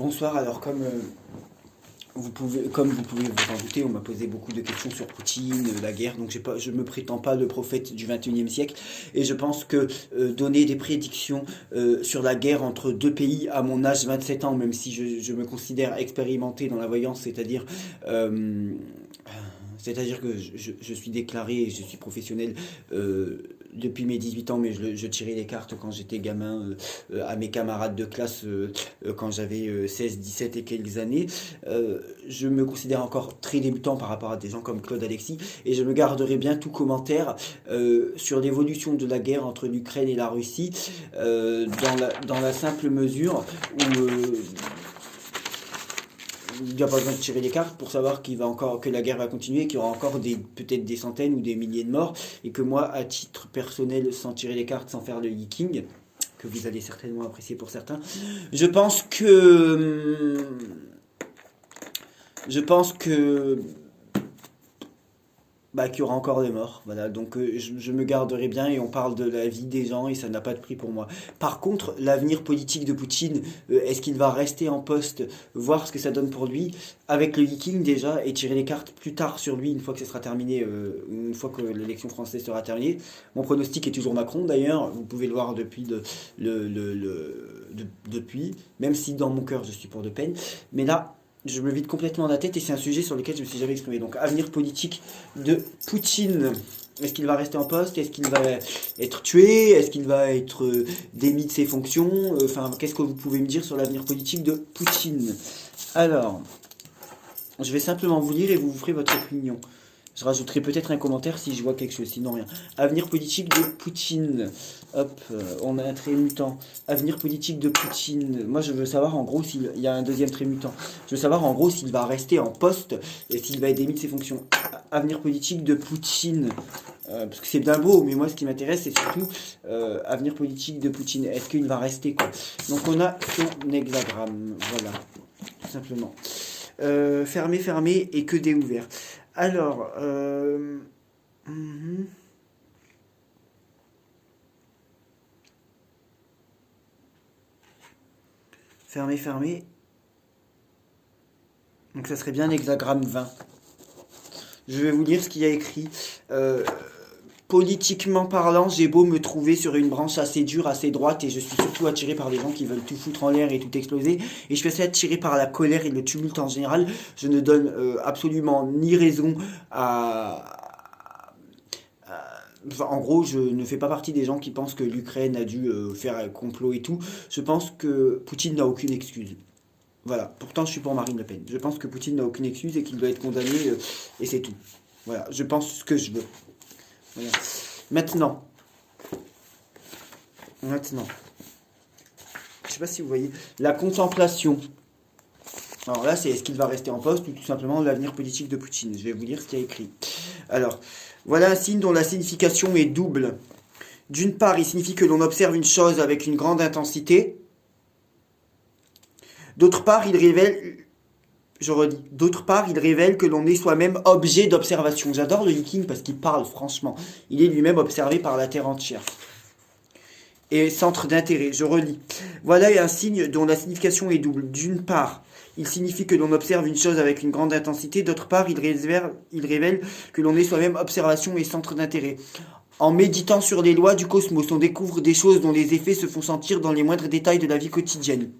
Bonsoir, alors comme vous pouvez vous en douter, on m'a posé beaucoup de questions sur Poutine, la guerre, donc je me prétends pas le prophète du 21e siècle, et je pense que donner des prédictions sur la guerre entre deux pays à mon âge 27 ans, même si je me considère expérimenté dans la voyance, euh, c'est-à-dire que je suis déclaré et je suis professionnel depuis mes 18 ans, mais je tirais les cartes quand j'étais gamin à mes camarades de classe quand j'avais 16, 17 et quelques années. Je me considère encore très débutant par rapport à des gens comme Claude Alexis et je me garderai bien tout commentaire sur l'évolution de la guerre entre l'Ukraine et la Russie dans la simple mesure où il n'y a pas besoin de tirer les cartes pour savoir que la guerre va continuer, qu'il y aura encore peut-être des centaines ou des milliers de morts, et que moi, à titre personnel, sans tirer les cartes, sans faire le leaking, que vous allez certainement apprécier pour certains, je pense que, je pense que qu'il y aura encore des morts. Voilà, donc je me garderai bien et on parle de la vie des gens et ça n'a pas de prix pour moi. Par contre, l'avenir politique de Poutine, est-ce qu'il va rester en poste, voir ce que ça donne pour lui, avec le Viking déjà, et tirer les cartes plus tard sur lui une fois que ce sera terminé, une fois que l'élection française sera terminée. Mon pronostic est toujours Macron d'ailleurs, vous pouvez le voir depuis, même si dans mon cœur je suis pour Le Pen. Mais là, je me vide complètement la tête et c'est un sujet sur lequel je me suis jamais exprimé. Donc, avenir politique de Poutine. Est-ce qu'il va rester en poste? Est-ce qu'il va être tué? Est-ce qu'il va être démis de ses fonctions? Enfin, qu'est-ce que vous pouvez me dire sur l'avenir politique de Poutine? Alors, je vais simplement vous lire et vous ferez votre opinion. Je rajouterai peut-être un commentaire si je vois quelque chose, sinon rien. Avenir politique de Poutine. Hop, on a un trait mutant. Avenir politique de Poutine. Moi, je veux savoir en gros s'il y a un deuxième trait mutant. Je veux savoir en gros s'il va rester en poste et s'il va être démis de ses fonctions. Avenir politique de Poutine. Parce que c'est bien beau, mais moi, ce qui m'intéresse, c'est surtout avenir politique de Poutine. Est-ce qu'il va rester, quoi? Donc, on a son hexagramme. Voilà, tout simplement. Fermé et que des ouverts. Alors, fermé. Donc ça serait bien l'hexagramme 20. Je vais vous lire ce qu'il y a écrit. Politiquement parlant, j'ai beau me trouver sur une branche assez dure, assez droite, et je suis surtout attiré par des gens qui veulent tout foutre en l'air et tout exploser, et je suis assez attiré par la colère et le tumulte en général. Je ne donne absolument ni raison Enfin, en gros, je ne fais pas partie des gens qui pensent que l'Ukraine a dû faire un complot et tout. Je pense que Poutine n'a aucune excuse. Voilà. Pourtant, je suis pour Marine Le Pen. Je pense que Poutine n'a aucune excuse et qu'il doit être condamné et c'est tout. Voilà. Je pense ce que je veux. Voilà. Maintenant. Je sais pas si vous voyez. La contemplation. Alors là, c'est est-ce qu'il va rester en poste ou tout simplement l'avenir politique de Poutine. Je vais vous lire ce qu'il y a écrit. Alors, voilà un signe dont la signification est double. D'une part, il signifie que l'on observe une chose avec une grande intensité. D'autre part, il révèle, je redis, d'autre part, il révèle que l'on est soi-même objet d'observation. J'adore le Viking parce qu'il parle franchement. Il est lui-même observé par la terre entière. Et centre d'intérêt, je relis. Voilà un signe dont la signification est double. D'une part, il signifie que l'on observe une chose avec une grande intensité. D'autre part, il révèle que l'on est soi-même observation et centre d'intérêt. En méditant sur les lois du cosmos, on découvre des choses dont les effets se font sentir dans les moindres détails de la vie quotidienne.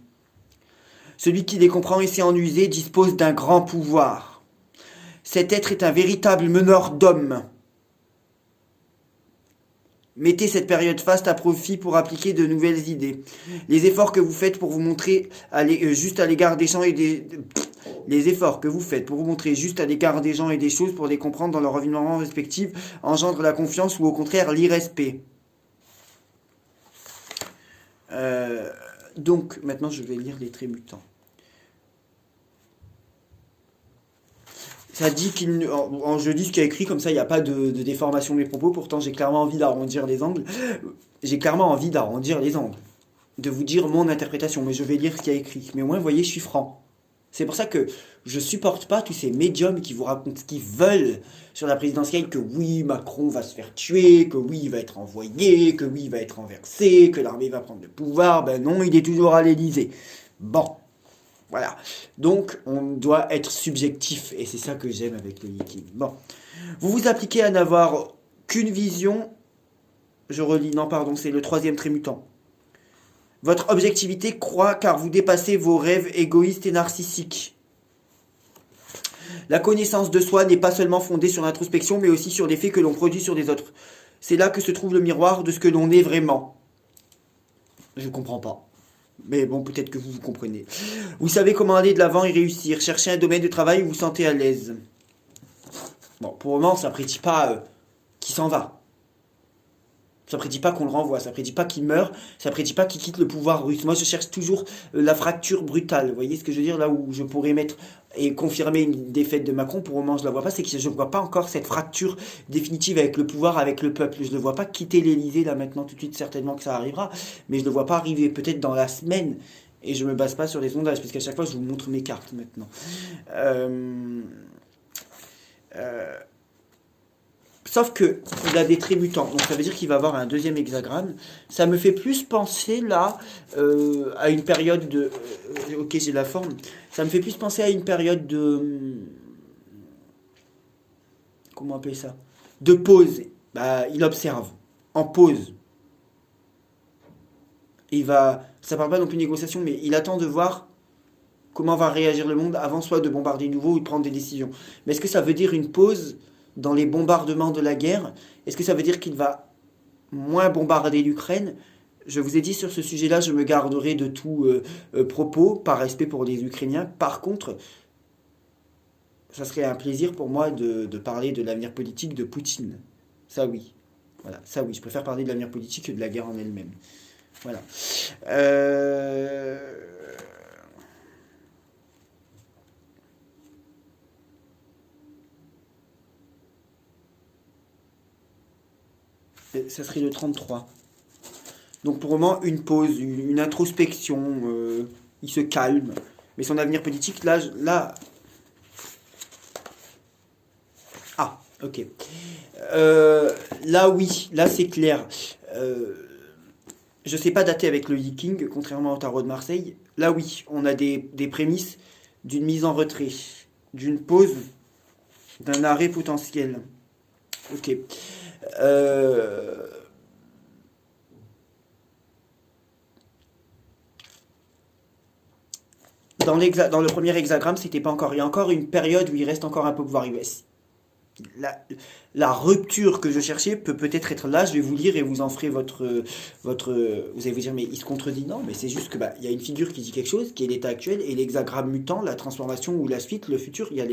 Celui qui les comprend et sait en user dispose d'un grand pouvoir. Cet être est un véritable meneur d'hommes. Mettez cette période faste à profit pour appliquer de nouvelles idées. Les efforts que vous faites pour vous montrer juste à l'égard des gens et les efforts que vous faites pour vous montrer juste à l'égard des gens et des choses pour les comprendre dans leur environnement respectif engendrent la confiance ou au contraire l'irrespect. Donc, maintenant je vais lire les traits mutants. Ça dit je dis ce qu'il y a écrit, comme ça il n'y a pas de déformation de mes propos, pourtant j'ai clairement envie d'arrondir les angles. De vous dire mon interprétation, mais je vais lire ce qu'il y a écrit. Mais au moins, vous voyez, je suis franc. C'est pour ça que je supporte pas tous ces médiums qui vous racontent ce qu'ils veulent sur la présidentielle, que oui, Macron va se faire tuer, que oui, il va être envoyé, que oui, il va être renversé, que l'armée va prendre le pouvoir. Ben non, il est toujours à l'Élysée. Bon. Voilà. Donc, on doit être subjectif. Et c'est ça que j'aime avec le Yiking. Bon. Vous vous appliquez à n'avoir qu'une vision. Je relis. Non, pardon, c'est le troisième trait mutant. Votre objectivité croît car vous dépassez vos rêves égoïstes et narcissiques. La connaissance de soi n'est pas seulement fondée sur l'introspection, mais aussi sur l'effet que l'on produit sur les autres. C'est là que se trouve le miroir de ce que l'on est vraiment. Je comprends pas. Mais bon, peut-être que vous comprenez. Vous savez comment aller de l'avant et réussir. Cherchez un domaine de travail où vous vous sentez à l'aise. Bon, pour le moment, ça ne prédit pas qui s'en va. Ça ne prédit pas qu'on le renvoie. Ça ne prédit pas qu'il meurt. Ça ne prédit pas qu'il quitte le pouvoir russe. Moi, je cherche toujours la fracture brutale. Vous voyez ce que je veux dire? Là où je pourrais mettre et confirmer une défaite de Macron, pour le moment, je ne la vois pas. C'est que je ne vois pas encore cette fracture définitive avec le pouvoir, avec le peuple. Je ne le vois pas quitter l'Élysée, là, maintenant, tout de suite. Certainement que ça arrivera. Mais je ne le vois pas arriver. Peut-être dans la semaine. Et je ne me base pas sur les sondages. Parce qu'à chaque fois, je vous montre mes cartes, maintenant. Sauf que il a des traits mutants, donc ça veut dire qu'il va avoir un deuxième hexagramme. Ça me fait plus penser là à une période de... ok, j'ai la forme. Ça me fait plus penser à une période de... comment appeler ça? De pause. Bah, il observe. En pause. Il va... ça parle pas non plus de négociation, mais il attend de voir comment va réagir le monde avant soit de bombarder nouveau ou de prendre des décisions. Mais est-ce que ça veut dire une pause dans les bombardements de la guerre? Est-ce que ça veut dire qu'il va moins bombarder l'Ukraine? Je vous ai dit sur ce sujet-là, je me garderai de tout propos, par respect pour les Ukrainiens. Par contre, ça serait un plaisir pour moi de parler de l'avenir politique de Poutine. Ça oui. Voilà, ça oui, je préfère parler de l'avenir politique que de la guerre en elle-même. Voilà. Ça serait le 33. Donc pour le moment, une pause, une introspection, il se calme. Mais son avenir politique, là... Ah, ok. Là, oui, là c'est clair. Je ne sais pas dater avec le Yiking, contrairement au tarot de Marseille. Là, oui, on a des prémices d'une mise en retrait, d'une pause, d'un arrêt potentiel. Ok. Dans le premier hexagramme, c'était pas encore. Il y a encore une période où il reste encore un peu pouvoir US. La rupture que je cherchais peut-être être là. Je vais vous lire et vous en ferez votre. Vous allez vous dire, mais il se contredit. Non, mais c'est juste que il y a une figure qui dit quelque chose, qui est l'état actuel, et l'hexagramme mutant, la transformation ou la suite, le futur. Il y a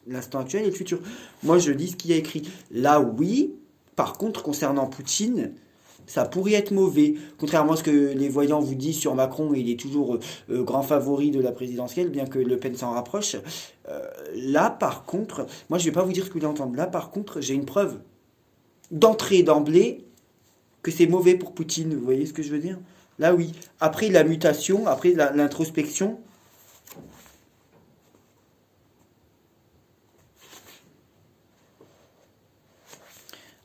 l'instant actuel et le futur. Moi, je dis ce qu'il y a écrit. Là, oui. Par contre, concernant Poutine, ça pourrait être mauvais. Contrairement à ce que les voyants vous disent sur Macron, il est toujours grand favori de la présidentielle, bien que Le Pen s'en rapproche. Là, par contre, moi je vais pas vous dire ce que vous voulez entendre. Là, par contre, j'ai une preuve d'emblée, que c'est mauvais pour Poutine. Vous voyez ce que je veux dire? Là, oui. Après la mutation, après l'introspection,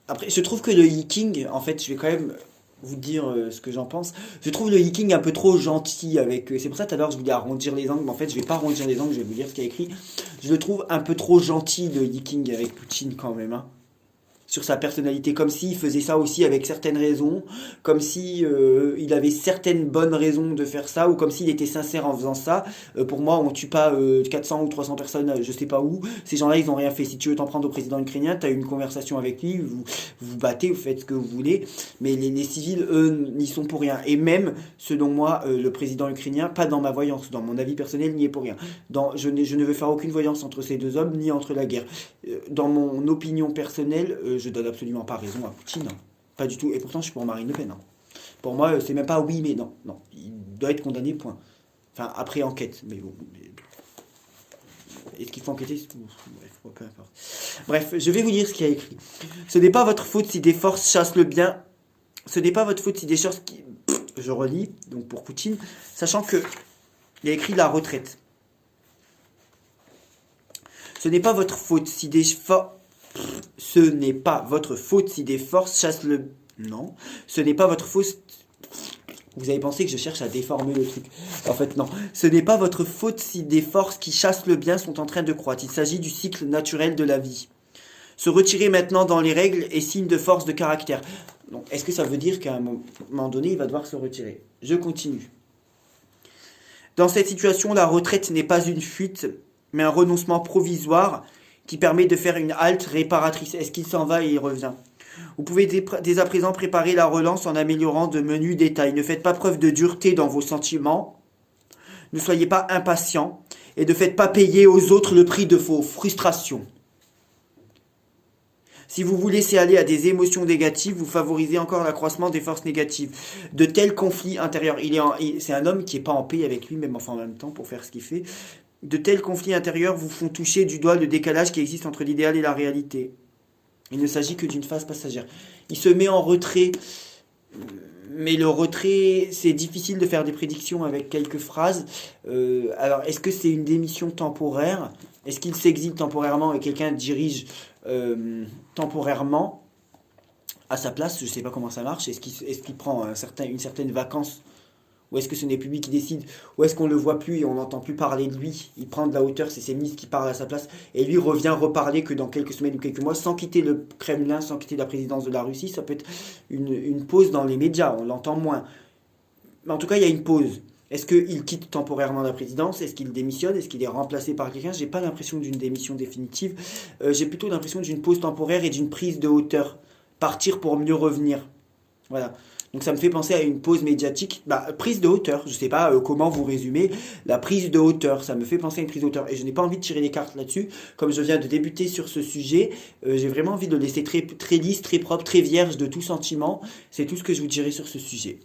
après, je trouve que le Yiking, en fait, je vais quand même vous dire ce que j'en pense. Je trouve le Yiking un peu trop gentil avec... c'est pour ça tout à l'heure je voulais arrondir les angles, mais en fait je vais pas arrondir les angles, je vais vous dire ce qu'il y a écrit. Je le trouve un peu trop gentil le Yiking avec Poutine quand même, hein. Sur sa personnalité, comme s'il faisait ça aussi avec certaines raisons, comme si il avait certaines bonnes raisons de faire ça, ou comme s'il était sincère en faisant ça. Pour moi, on tue pas 400 ou 300 personnes, je sais pas où. Ces gens-là, ils ont rien fait. Si tu veux t'en prendre au président ukrainien, tu as eu une conversation avec lui, vous battez, vous faites ce que vous voulez. Mais les civils, eux, n'y sont pour rien. Et même, selon moi, le président ukrainien, pas dans ma voyance, dans mon avis personnel, n'y est pour rien. Je ne veux faire aucune voyance entre ces deux hommes, ni entre la guerre. Dans mon opinion personnelle, je donne absolument pas raison à Poutine, hein. Pas du tout. Et pourtant, je suis pour Marine Le Pen, hein. Pour moi, c'est même pas oui, mais non. Non, il doit être condamné, point. Enfin, après enquête. Mais bon. Est-ce qu'il faut enquêter? Bref, peu importe. Bref, je vais vous lire ce qu'il y a écrit. Ce n'est pas votre faute si des forces chassent le bien. Ce n'est pas votre faute si des choses qui... Je relis, donc pour Poutine, sachant que il y a écrit la retraite. Ce n'est pas votre faute si des Ce n'est pas votre faute si des forces chassent le... Non. Ce n'est pas votre faute... Vous avez pensé que je cherche à déformer le truc. En fait, non. Ce n'est pas votre faute si des forces qui chassent le bien sont en train de croître. Il s'agit du cycle naturel de la vie. Se retirer maintenant dans les règles est signe de force de caractère. Donc, est-ce que ça veut dire qu'à un moment donné, il va devoir se retirer? Je continue. Dans cette situation, la retraite n'est pas une fuite, mais un renoncement provisoire qui permet de faire une halte réparatrice. Est-ce qu'il s'en va et il revient? Vous pouvez dès à présent préparer la relance en améliorant de menus détails. Ne faites pas preuve de dureté dans vos sentiments. Ne soyez pas impatient et ne faites pas payer aux autres le prix de vos frustrations. Si vous vous laissez aller à des émotions négatives, vous favorisez encore l'accroissement des forces négatives. De tels conflits intérieurs, c'est un homme qui n'est pas en paix avec lui-même, enfin en même temps, pour faire ce qu'il fait. De tels conflits intérieurs vous font toucher du doigt le décalage qui existe entre l'idéal et la réalité. Il ne s'agit que d'une phase passagère. Il se met en retrait, mais le retrait, c'est difficile de faire des prédictions avec quelques phrases. Alors, est-ce que c'est une démission temporaire? Est-ce qu'il s'exile temporairement et quelqu'un dirige temporairement à sa place? Je ne sais pas comment ça marche. Est-ce qu'il prend une certaine vacance? Ou est-ce que ce n'est plus lui qui décide? Ou est-ce qu'on ne le voit plus et on n'entend plus parler de lui? Il prend de la hauteur, c'est ses ministres qui parlent à sa place. Et lui revient reparler que dans quelques semaines ou quelques mois, sans quitter le Kremlin, sans quitter la présidence de la Russie. Ça peut être une pause dans les médias, on l'entend moins. Mais en tout cas, il y a une pause. Est-ce qu'il quitte temporairement la présidence? Est-ce qu'il démissionne? Est-ce qu'il est remplacé par quelqu'un? J'ai pas l'impression d'une démission définitive. J'ai plutôt l'impression d'une pause temporaire et d'une prise de hauteur. Partir pour mieux revenir. Voilà. Donc ça me fait penser à une pause médiatique, prise de hauteur, je ne sais pas comment vous résumer la prise de hauteur, ça me fait penser à une prise de hauteur. Et je n'ai pas envie de tirer les cartes là-dessus, comme je viens de débuter sur ce sujet, j'ai vraiment envie de le laisser très, très lisse, très propre, très vierge de tout sentiment. C'est tout ce que je vous dirai sur ce sujet.